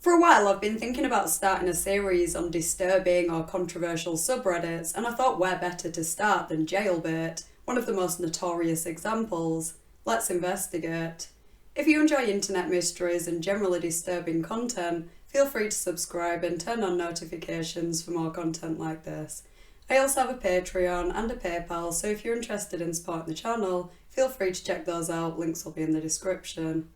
For a while, I've been thinking about starting a series on disturbing or controversial subreddits, and I thought where better to start than Jailbait, one of the most notorious examples. Let's investigate. If you enjoy internet mysteries and generally disturbing content, feel free to subscribe and turn on notifications for more content like this. I also have a Patreon and a PayPal, so if you're interested in supporting the channel, feel free to check those out, links will be in the description.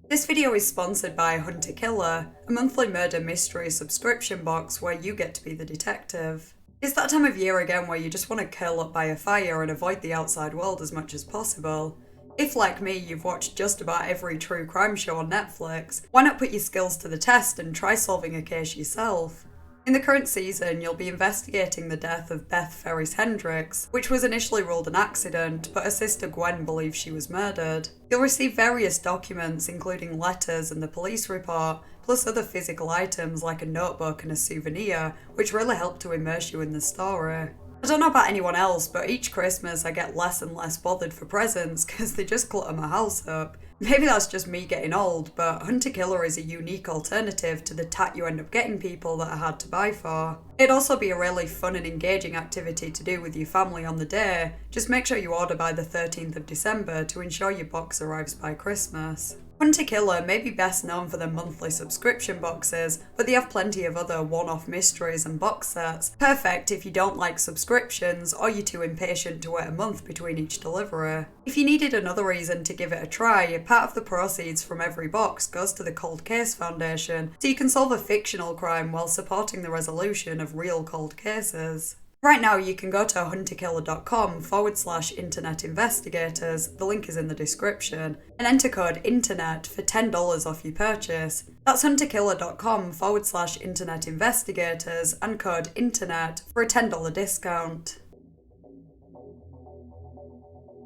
This video is sponsored by Hunter Killer, a monthly murder mystery subscription box where you get to be the detective. It's that time of year again where you just want to curl up by a fire and avoid the outside world as much as possible. If, like me, you've watched just about every true crime show on Netflix, why not put your skills to the test and try solving a case yourself? In the current season, you'll be investigating the death of Beth Ferris Hendricks, which was initially ruled an accident, but her sister Gwen believes she was murdered. You'll receive various documents, including letters and the police report, plus other physical items like a notebook and a souvenir, which really help to immerse you in the story. I don't know about anyone else, but each Christmas I get less and less bothered for presents because they just clutter my house up. Maybe that's just me getting old, but Hunter Killer is a unique alternative to the tat you end up getting people that are hard to buy for. It'd also be a really fun and engaging activity to do with your family on the day. Just make sure you order by the 13th of December to ensure your box arrives by Christmas. Hunter Killer may be best known for their monthly subscription boxes, but they have plenty of other one-off mysteries and box sets, perfect if you don't like subscriptions or you're too impatient to wait a month between each delivery. If you needed another reason to give it a try, part of the proceeds from every box goes to the Cold Case Foundation, so you can solve a fictional crime while supporting the resolution of real cold cases. Right now, you can go to hunterkiller.com/internet investigators, the link is in the description, and enter code INTERNET for $10 off your purchase. That's hunterkiller.com/internet investigators and code INTERNET for a $10 discount.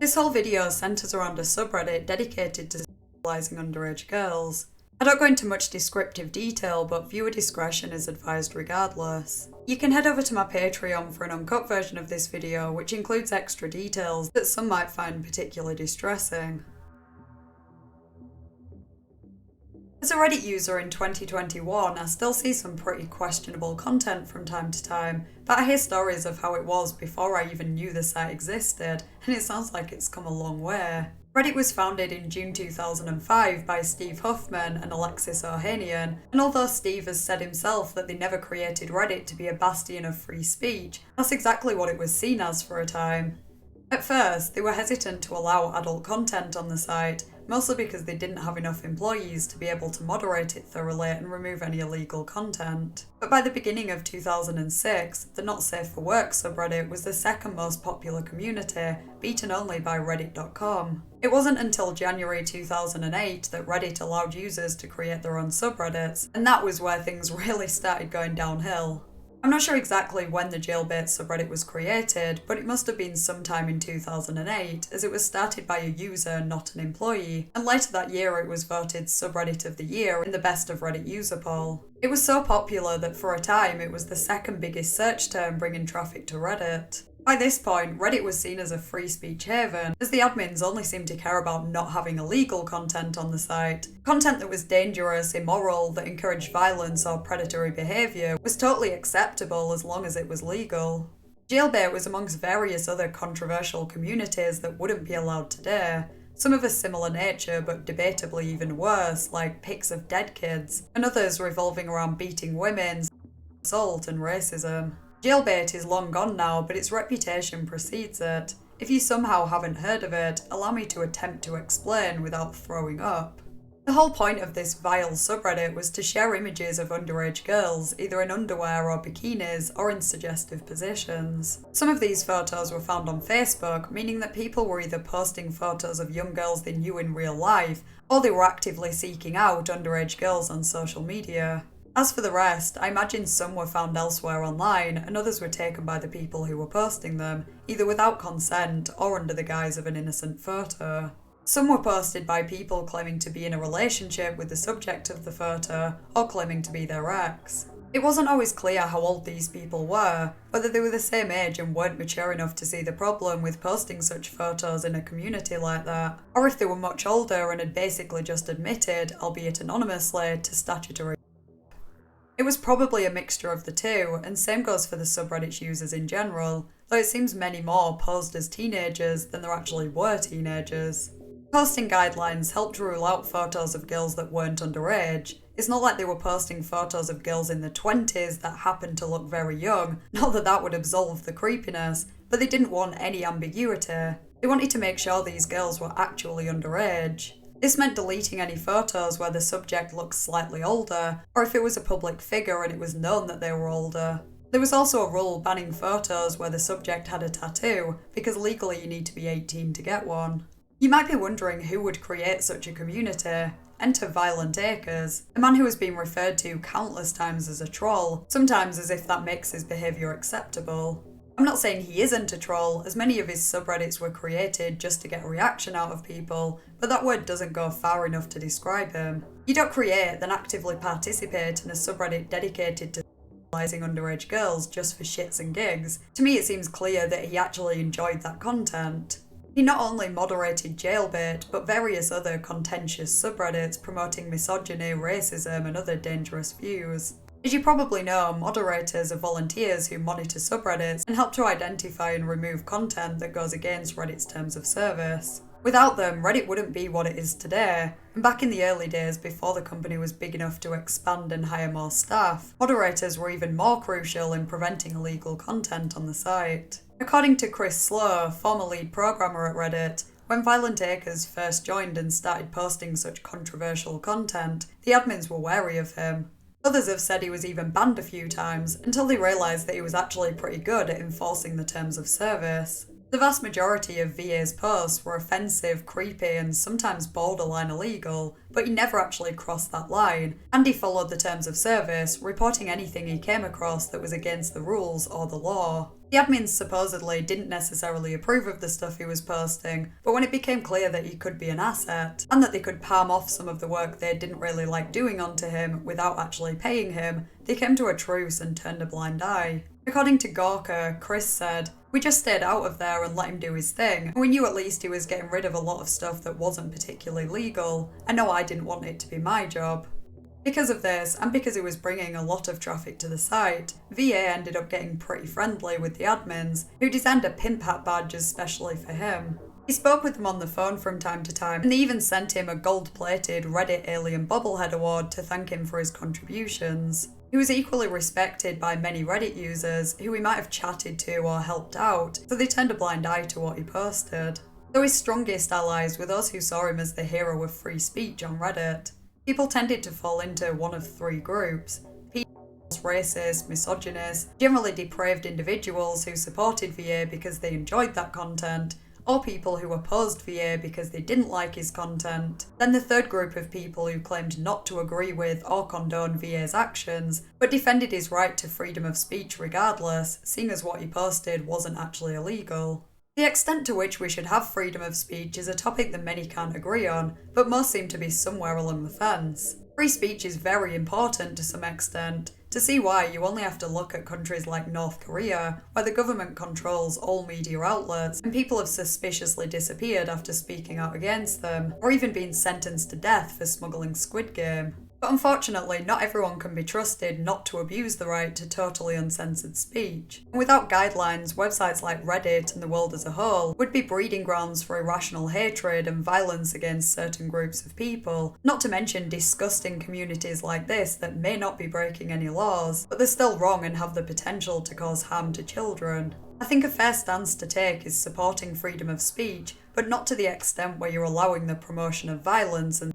This whole video centres around a subreddit dedicated to sexualising underage girls. I don't go into much descriptive detail, but viewer discretion is advised regardless. You can head over to my Patreon for an uncut version of this video, which includes extra details that some might find particularly distressing. As a Reddit user in 2021, I still see some pretty questionable content from time to time, but I hear stories of how it was before I even knew the site existed, and it sounds like it's come a long way. Reddit was founded in June 2005 by Steve Huffman and Alexis Ohanian, and although Steve has said himself that they never created Reddit to be a bastion of free speech, that's exactly what it was seen as for a time. At first, they were hesitant to allow adult content on the site, mostly because they didn't have enough employees to be able to moderate it thoroughly and remove any illegal content. But by the beginning of 2006, the Not Safe for Work subreddit was the second most popular community, beaten only by Reddit.com. It wasn't until January 2008 that Reddit allowed users to create their own subreddits, and that was where things really started going downhill. I'm not sure exactly when the Jailbait subreddit was created, but it must have been sometime in 2008, as it was started by a user, not an employee, and later that year it was voted Subreddit of the Year in the Best of Reddit user poll. It was so popular that for a time it was the second biggest search term bringing traffic to Reddit. By this point, Reddit was seen as a free speech haven, as the admins only seemed to care about not having illegal content on the site. Content that was dangerous, immoral, that encouraged violence or predatory behaviour was totally acceptable as long as it was legal. Jailbait was amongst various other controversial communities that wouldn't be allowed today, some of a similar nature but debatably even worse, like PicsOfDeadKids, and others revolving around beating women, assault and racism. Jailbait is long gone now, but its reputation precedes it. If you somehow haven't heard of it, allow me to attempt to explain without throwing up. The whole point of this vile subreddit was to share images of underage girls, either in underwear or bikinis, or in suggestive positions. Some of these photos were found on Facebook, meaning that people were either posting photos of young girls they knew in real life, or they were actively seeking out underage girls on social media. As for the rest, I imagine some were found elsewhere online and others were taken by the people who were posting them, either without consent or under the guise of an innocent photo. Some were posted by people claiming to be in a relationship with the subject of the photo, or claiming to be their ex. It wasn't always clear how old these people were, whether they were the same age and weren't mature enough to see the problem with posting such photos in a community like that, or if they were much older and had basically just admitted, albeit anonymously, to statutory. It was probably a mixture of the two, and same goes for the subreddit users in general, though it seems many more posed as teenagers than there actually were teenagers. Posting guidelines helped rule out photos of girls that weren't underage. It's not like they were posting photos of girls in their 20s that happened to look very young, not that that would absolve the creepiness, but they didn't want any ambiguity. They wanted to make sure these girls were actually underage. This meant deleting any photos where the subject looked slightly older, or if it was a public figure and it was known that they were older. There was also a rule banning photos where the subject had a tattoo, because legally you need to be 18 to get one. You might be wondering who would create such a community. Enter Violentacrez, a man who has been referred to countless times as a troll, sometimes as if that makes his behaviour acceptable. I'm not saying he isn't a troll, as many of his subreddits were created just to get a reaction out of people, but that word doesn't go far enough to describe him. You don't create, then actively participate in a subreddit dedicated to sexualizing underage girls just for shits and gigs. To me it seems clear that he actually enjoyed that content. He not only moderated Jailbait, but various other contentious subreddits promoting misogyny, racism, and other dangerous views. As you probably know, moderators are volunteers who monitor subreddits and help to identify and remove content that goes against Reddit's terms of service. Without them, Reddit wouldn't be what it is today, and back in the early days before the company was big enough to expand and hire more staff, moderators were even more crucial in preventing illegal content on the site. According to Chris Slow, former lead programmer at Reddit, when Violentacrez first joined and started posting such controversial content, the admins were wary of him. Others have said he was even banned a few times, until they realised that he was actually pretty good at enforcing the terms of service. The vast majority of VA's posts were offensive, creepy, and sometimes borderline illegal, but he never actually crossed that line, and he followed the terms of service, reporting anything he came across that was against the rules or the law. The admins supposedly didn't necessarily approve of the stuff he was posting, but when it became clear that he could be an asset, and that they could palm off some of the work they didn't really like doing onto him without actually paying him, they came to a truce and turned a blind eye. According to Gawker, Chris said, "We just stayed out of there and let him do his thing, and we knew at least he was getting rid of a lot of stuff that wasn't particularly legal. I know I didn't want it to be my job." Because of this, and because he was bringing a lot of traffic to the site, VA ended up getting pretty friendly with the admins, who designed a pimp hat badge especially for him. He spoke with them on the phone from time to time, and they even sent him a gold-plated Reddit Alien Bobblehead award to thank him for his contributions. He was equally respected by many Reddit users who he might have chatted to or helped out, so they turned a blind eye to what he posted. Though his strongest allies were those who saw him as the hero of free speech on Reddit. People tended to fall into one of three groups: pedophiles, racists, misogynists, generally depraved individuals who supported VA because they enjoyed that content, or people who opposed VA because they didn't like his content. Then the third group of people who claimed not to agree with or condone VA's actions, but defended his right to freedom of speech regardless, seeing as what he posted wasn't actually illegal. The extent to which we should have freedom of speech is a topic that many can't agree on, but most seem to be somewhere along the fence. Free speech is very important to some extent. To see why, you only have to look at countries like North Korea, where the government controls all media outlets, and people have suspiciously disappeared after speaking out against them, or even been sentenced to death for smuggling Squid Game. But unfortunately, not everyone can be trusted not to abuse the right to totally uncensored speech. And without guidelines, websites like Reddit and the world as a whole would be breeding grounds for irrational hatred and violence against certain groups of people, not to mention disgusting communities like this that may not be breaking any laws, but they're still wrong and have the potential to cause harm to children. I think a fair stance to take is supporting freedom of speech, but not to the extent where you're allowing the promotion of violence and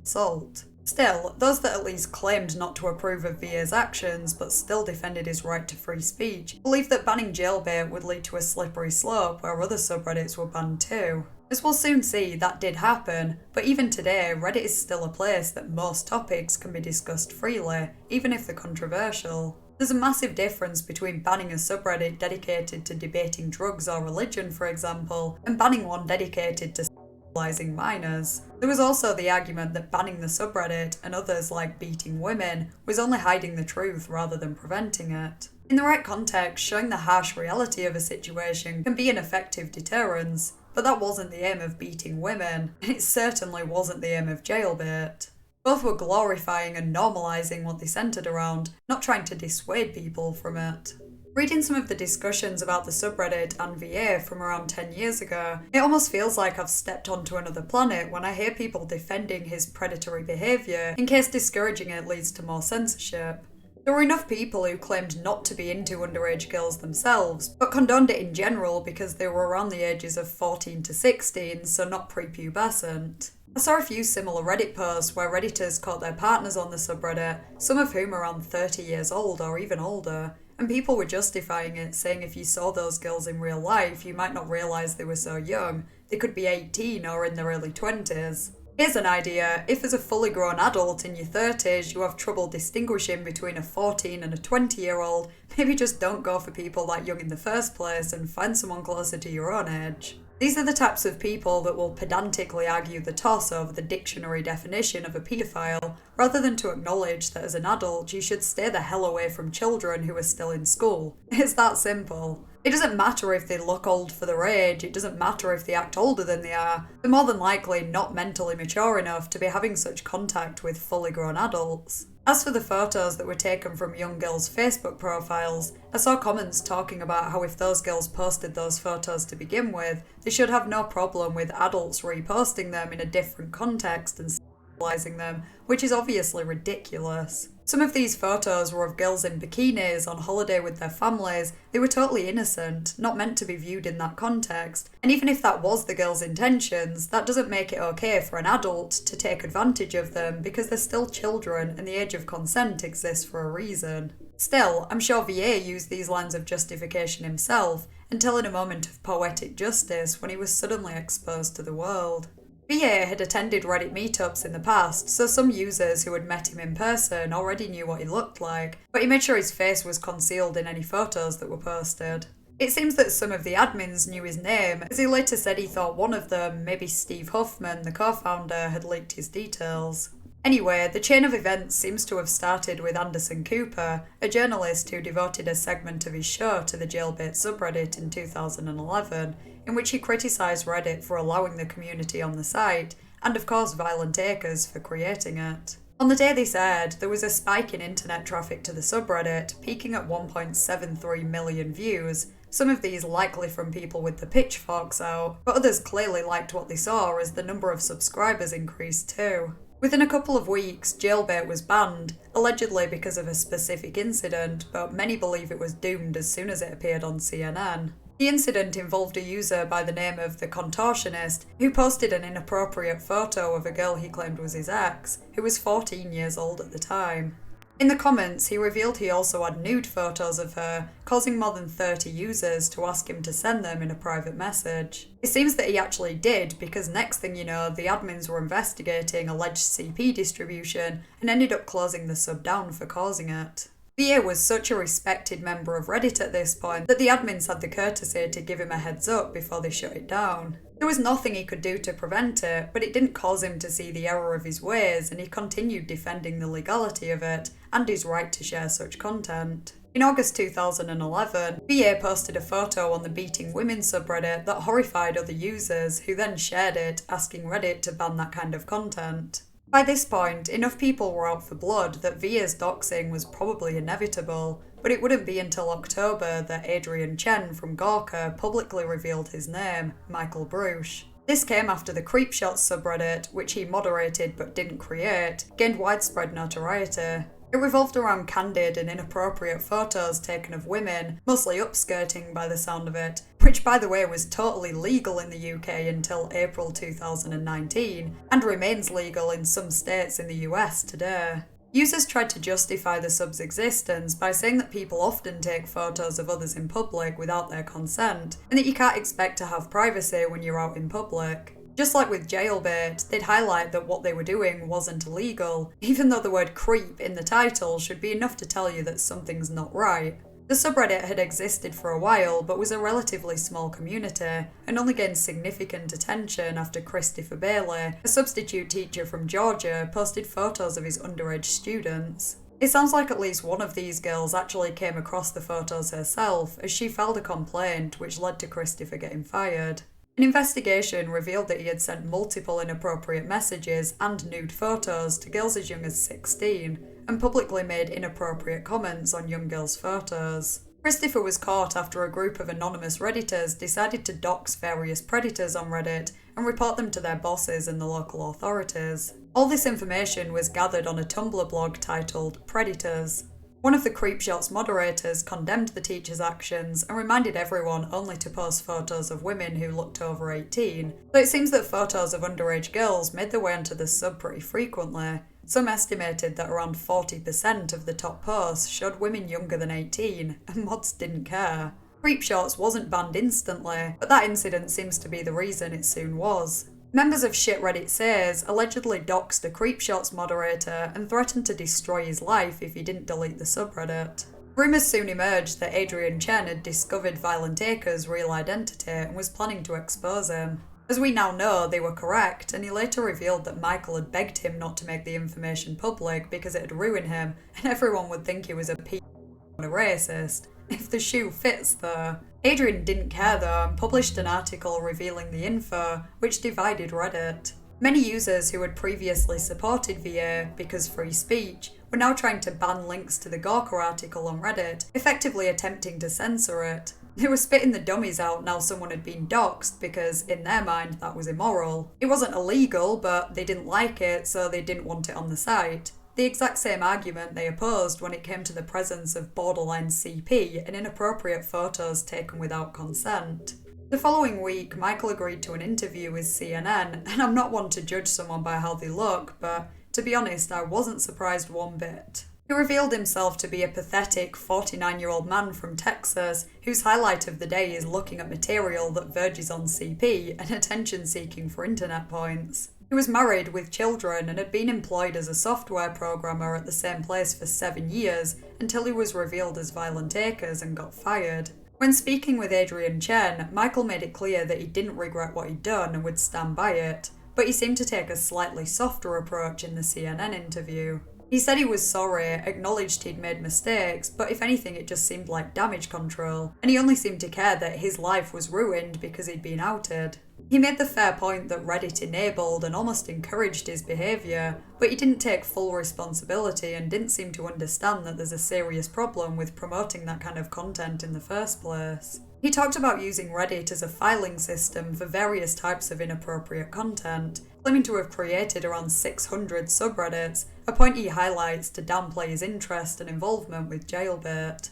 assault. Still, those that at least claimed not to approve of VA's actions but still defended his right to free speech believe that banning Jailbait would lead to a slippery slope where other subreddits were banned too. As we'll soon see, that did happen, but even today, Reddit is still a place that most topics can be discussed freely, even if they're controversial. There's a massive difference between banning a subreddit dedicated to debating drugs or religion, for example, and banning one dedicated to sexualizing minors. There was also the argument that banning the subreddit and others like beating women was only hiding the truth rather than preventing it. In the right context, showing the harsh reality of a situation can be an effective deterrence, but that wasn't the aim of beating women, and it certainly wasn't the aim of Jailbait. Both were glorifying and normalising what they centred around, not trying to dissuade people from it. Reading some of the discussions about the subreddit and VA from around 10 years ago, it almost feels like I've stepped onto another planet when I hear people defending his predatory behaviour in case discouraging it leads to more censorship. There were enough people who claimed not to be into underage girls themselves, but condoned it in general because they were around the ages of 14 to 16, so not prepubescent. I saw a few similar Reddit posts where Redditors caught their partners on the subreddit, some of whom are around 30 years old or even older, and people were justifying it, saying if you saw those girls in real life, you might not realise they were so young. They could be 18 or in their early 20s. Here's an idea: if as a fully grown adult in your 30s you have trouble distinguishing between a 14 and a 20-year-old, maybe just don't go for people that young in the first place and find someone closer to your own age. These are the types of people that will pedantically argue the toss over the dictionary definition of a paedophile, rather than to acknowledge that as an adult you should stay the hell away from children who are still in school. It's that simple. It doesn't matter if they look old for their age, it doesn't matter if they act older than they are. They're more than likely not mentally mature enough to be having such contact with fully grown adults. As for the photos that were taken from young girls' Facebook profiles, I saw comments talking about how if those girls posted those photos to begin with, they should have no problem with adults reposting them in a different context and sexualizing them, which is obviously ridiculous. Some of these photos were of girls in bikinis on holiday with their families. They were totally innocent, not meant to be viewed in that context. And even if that was the girl's intentions, that doesn't make it okay for an adult to take advantage of them because they're still children and the age of consent exists for a reason. Still, I'm sure VA used these lines of justification himself until in a moment of poetic justice when he was suddenly exposed to the world. VA had attended Reddit meetups in the past, so some users who had met him in person already knew what he looked like, but he made sure his face was concealed in any photos that were posted. It seems that some of the admins knew his name, as he later said he thought one of them, maybe Steve Huffman, the co-founder, had leaked his details. Anyway, the chain of events seems to have started with Anderson Cooper, a journalist who devoted a segment of his show to the Jailbait subreddit in 2011, in which he criticised Reddit for allowing the community on the site, and of course Violentacrez for creating it. On the day this aired, there was a spike in internet traffic to the subreddit, peaking at 1.73 million views, some of these likely from people with the pitchforks out, but others clearly liked what they saw as the number of subscribers increased too. Within a couple of weeks, Jailbait was banned, allegedly because of a specific incident, but many believe it was doomed as soon as it appeared on CNN. The incident involved a user by the name of The Contortionist, who posted an inappropriate photo of a girl he claimed was his ex, who was 14 years old at the time. In the comments, he revealed he also had nude photos of her, causing more than 30 users to ask him to send them in a private message. It seems that he actually did, because next thing you know, the admins were investigating alleged CP distribution and ended up closing the sub down for causing it. VA was such a respected member of Reddit at this point that the admins had the courtesy to give him a heads up before they shut it down. There was nothing he could do to prevent it, but it didn't cause him to see the error of his ways, and he continued defending the legality of it and his right to share such content. In August 2011, VA posted a photo on the Beating Women subreddit that horrified other users, who then shared it, asking Reddit to ban that kind of content. By this point, enough people were out for blood that VA's doxing was probably inevitable, but it wouldn't be until October that Adrian Chen from Gawker publicly revealed his name, Michael Brutsch. This came after the Creepshots subreddit, which he moderated but didn't create, gained widespread notoriety. It revolved around candid and inappropriate photos taken of women, mostly upskirting by the sound of it, which by the way was totally legal in the UK until April 2019, and remains legal in some states in the US today. Users tried to justify the sub's existence by saying that people often take photos of others in public without their consent, and that you can't expect to have privacy when you're out in public. Just like with Jailbait, they'd highlight that what they were doing wasn't illegal, even though the word creep in the title should be enough to tell you that something's not right. The subreddit had existed for a while, but was a relatively small community, and only gained significant attention after Christopher Bailey, a substitute teacher from Georgia, posted photos of his underage students. It sounds like at least one of these girls actually came across the photos herself, as she filed a complaint, which led to Christopher getting fired. An investigation revealed that he had sent multiple inappropriate messages and nude photos to girls as young as 16, and publicly made inappropriate comments on young girls' photos. Christopher was caught after a group of anonymous Redditors decided to dox various predators on Reddit and report them to their bosses and the local authorities. All this information was gathered on a Tumblr blog titled Predators. One of the Creepshots moderators condemned the teacher's actions and reminded everyone only to post photos of women who looked over 18, though it seems that photos of underage girls made their way onto the sub pretty frequently. Some estimated that around 40% of the top posts showed women younger than 18, and mods didn't care. Creepshots wasn't banned instantly, but that incident seems to be the reason it soon was. Members of Shit Reddit Says allegedly doxed a Creepshots moderator and threatened to destroy his life if he didn't delete the subreddit. Rumours soon emerged that Adrian Chen had discovered Violentacrez' real identity and was planning to expose him. As we now know, they were correct, and he later revealed that Michael had begged him not to make the information public because it had ruined him, and everyone would think he was a and a racist. If the shoe fits, though. Adrian didn't care though and published an article revealing the info, which divided Reddit. Many users who had previously supported VA because free speech were now trying to ban links to the Gawker article on Reddit, effectively attempting to censor it. They were spitting the dummies out now someone had been doxed because, in their mind, that was immoral. It wasn't illegal, but they didn't like it, so they didn't want it on the site. The exact same argument they opposed when it came to the presence of borderline CP and inappropriate photos taken without consent. The following week, Michael agreed to an interview with CNN, and I'm not one to judge someone by how they look, but to be honest, I wasn't surprised one bit. He revealed himself to be a pathetic 49-year-old man from Texas whose highlight of the day is looking at material that verges on CP and attention-seeking for internet points. He was married with children and had been employed as a software programmer at the same place for 7 years until he was revealed as Violentacrez and got fired. When speaking with Adrian Chen, Michael made it clear that he didn't regret what he'd done and would stand by it, but he seemed to take a slightly softer approach in the CNN interview. He said he was sorry, acknowledged he'd made mistakes, but if anything it just seemed like damage control, and he only seemed to care that his life was ruined because he'd been outed. He made the fair point that Reddit enabled and almost encouraged his behaviour, but he didn't take full responsibility and didn't seem to understand that there's a serious problem with promoting that kind of content in the first place. He talked about using Reddit as a filing system for various types of inappropriate content, claiming to have created around 600 subreddits, a point he highlights to downplay his interest and involvement with Jailbait.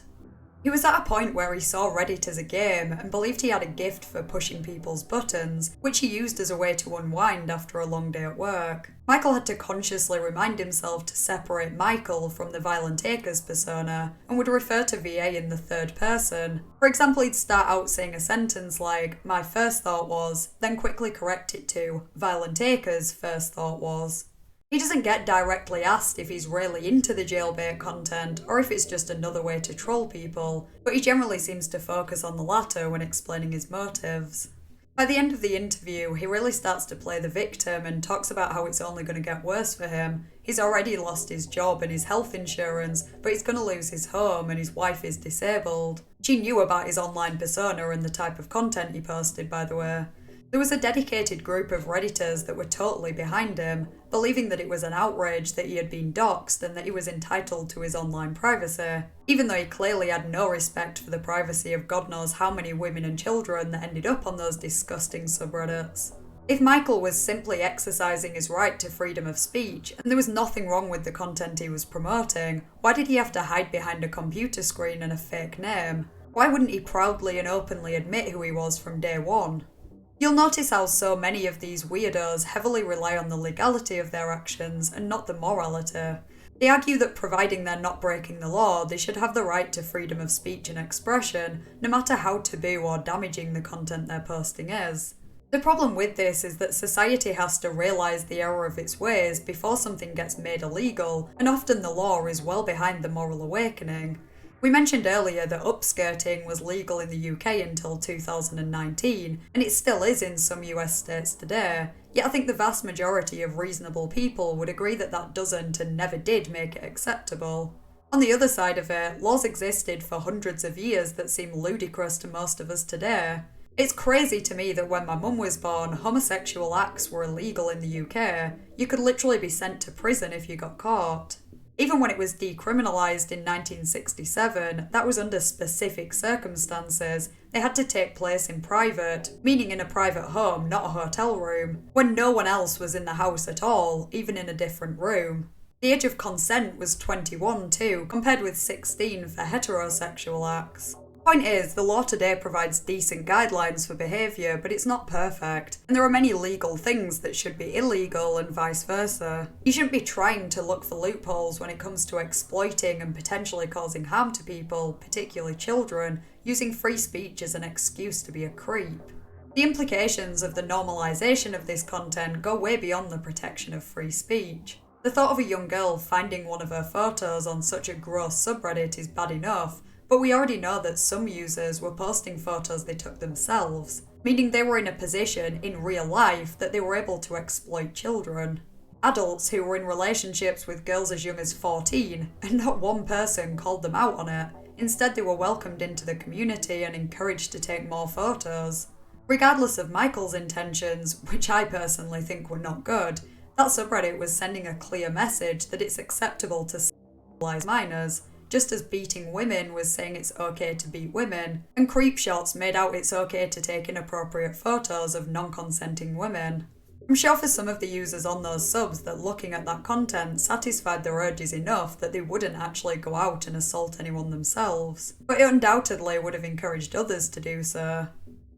He was at a point where he saw Reddit as a game and believed he had a gift for pushing people's buttons, which he used as a way to unwind after a long day at work. Michael had to consciously remind himself to separate Michael from the Violentacrez persona and would refer to VA in the third person. For example, he'd start out saying a sentence like, "My first thought was," then quickly correct it to, "Violentacrez' first thought was." He doesn't get directly asked if he's really into the Jailbait content or if it's just another way to troll people, but he generally seems to focus on the latter when explaining his motives. By the end of the interview, he really starts to play the victim and talks about how it's only going to get worse for him. He's already lost his job and his health insurance, but he's going to lose his home and his wife is disabled. She knew about his online persona and the type of content he posted, by the way. There was a dedicated group of Redditors that were totally behind him, believing that it was an outrage that he had been doxed and that he was entitled to his online privacy, even though he clearly had no respect for the privacy of God knows how many women and children that ended up on those disgusting subreddits. If Michael was simply exercising his right to freedom of speech, and there was nothing wrong with the content he was promoting, why did he have to hide behind a computer screen and a fake name? Why wouldn't he proudly and openly admit who he was from day one? You'll notice how so many of these weirdos heavily rely on the legality of their actions and not the morality. They argue that providing they're not breaking the law, they should have the right to freedom of speech and expression, no matter how taboo or damaging the content they're posting is. The problem with this is that society has to realise the error of its ways before something gets made illegal, and often the law is well behind the moral awakening. We mentioned earlier that upskirting was legal in the UK until 2019, and it still is in some US states today, yet I think the vast majority of reasonable people would agree that that doesn't and never did make it acceptable. On the other side of it, laws existed for hundreds of years that seem ludicrous to most of us today. It's crazy to me that when my mum was born, homosexual acts were illegal in the UK. You could literally be sent to prison if you got caught. Even when it was decriminalised in 1967, that was under specific circumstances. They had to take place in private, meaning in a private home, not a hotel room, when no one else was in the house at all, even in a different room. The age of consent was 21 too, compared with 16 for heterosexual acts. Point is, the law today provides decent guidelines for behaviour, but it's not perfect, and there are many legal things that should be illegal and vice versa. You shouldn't be trying to look for loopholes when it comes to exploiting and potentially causing harm to people, particularly children, using free speech as an excuse to be a creep. The implications of the normalisation of this content go way beyond the protection of free speech. The thought of a young girl finding one of her photos on such a gross subreddit is bad enough, but we already know that some users were posting photos they took themselves, meaning they were in a position in real life that they were able to exploit children. Adults who were in relationships with girls as young as 14, and not one person called them out on it. Instead, they were welcomed into the community and encouraged to take more photos. Regardless of Michael's intentions, which I personally think were not good, that subreddit was sending a clear message that it's acceptable to sexualize minors, just as beating women was saying it's okay to beat women, and Creepshots made out it's okay to take inappropriate photos of non-consenting women. I'm sure for some of the users on those subs that looking at that content satisfied their urges enough that they wouldn't actually go out and assault anyone themselves, but it undoubtedly would have encouraged others to do so.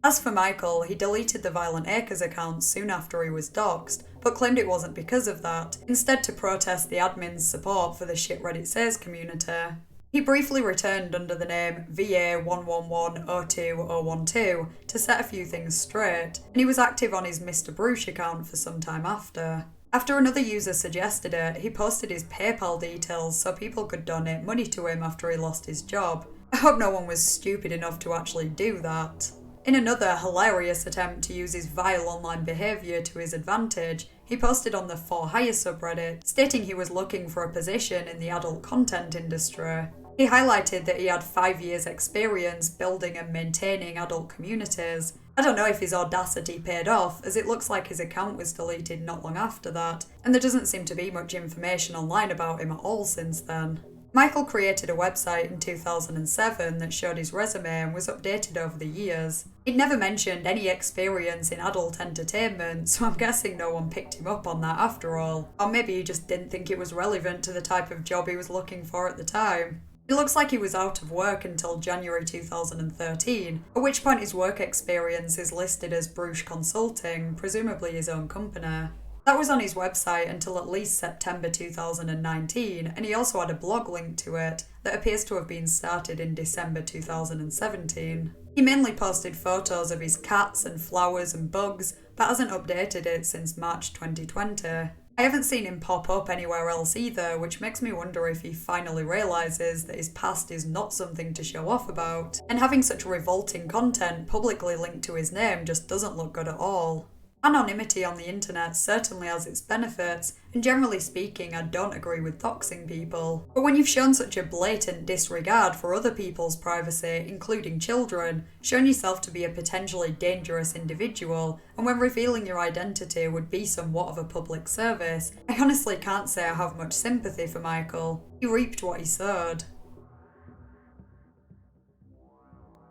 As for Michael, he deleted the Violentacrez account soon after he was doxxed, but claimed it wasn't because of that, instead to protest the admin's support for the shit Reddit says community. He briefly returned under the name VA11102012 to set a few things straight, and he was active on his Mr. Brutsch account for some time after. After another user suggested it, he posted his PayPal details so people could donate money to him after he lost his job. I hope no one was stupid enough to actually do that. In another hilarious attempt to use his vile online behaviour to his advantage, he posted on the For Hire subreddit, stating he was looking for a position in the adult content industry. He highlighted that he had 5 years' experience building and maintaining adult communities. I don't know if his audacity paid off, as it looks like his account was deleted not long after that, and there doesn't seem to be much information online about him at all since then. Michael created a website in 2007 that showed his resume and was updated over the years. He'd never mentioned any experience in adult entertainment, so I'm guessing no one picked him up on that after all. Or maybe he just didn't think it was relevant to the type of job he was looking for at the time. It looks like he was out of work until January 2013, at which point his work experience is listed as Brutsch Consulting, presumably his own company. That was on his website until at least September 2019, and he also had a blog linked to it that appears to have been started in December 2017. He mainly posted photos of his cats and flowers and bugs, but hasn't updated it since March 2020. I haven't seen him pop up anywhere else either, which makes me wonder if he finally realises that his past is not something to show off about, and having such revolting content publicly linked to his name just doesn't look good at all. Anonymity on the internet certainly has its benefits, and generally speaking I don't agree with doxing people. But when you've shown such a blatant disregard for other people's privacy, including children, shown yourself to be a potentially dangerous individual, and when revealing your identity would be somewhat of a public service, I honestly can't say I have much sympathy for Michael. He reaped what he sowed.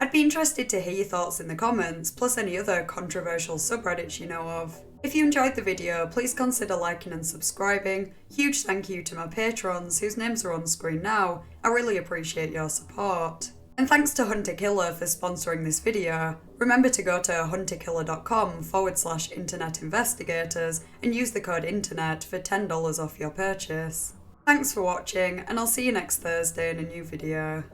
I'd be interested to hear your thoughts in the comments, plus any other controversial subreddits you know of. If you enjoyed the video, please consider liking and subscribing. Huge thank you to my patrons, whose names are on screen now. I really appreciate your support. And thanks to Hunter Killer for sponsoring this video. Remember to go to hunterkiller.com/internet investigators and use the code INTERNET for $10 off your purchase. Thanks for watching, and I'll see you next Thursday in a new video.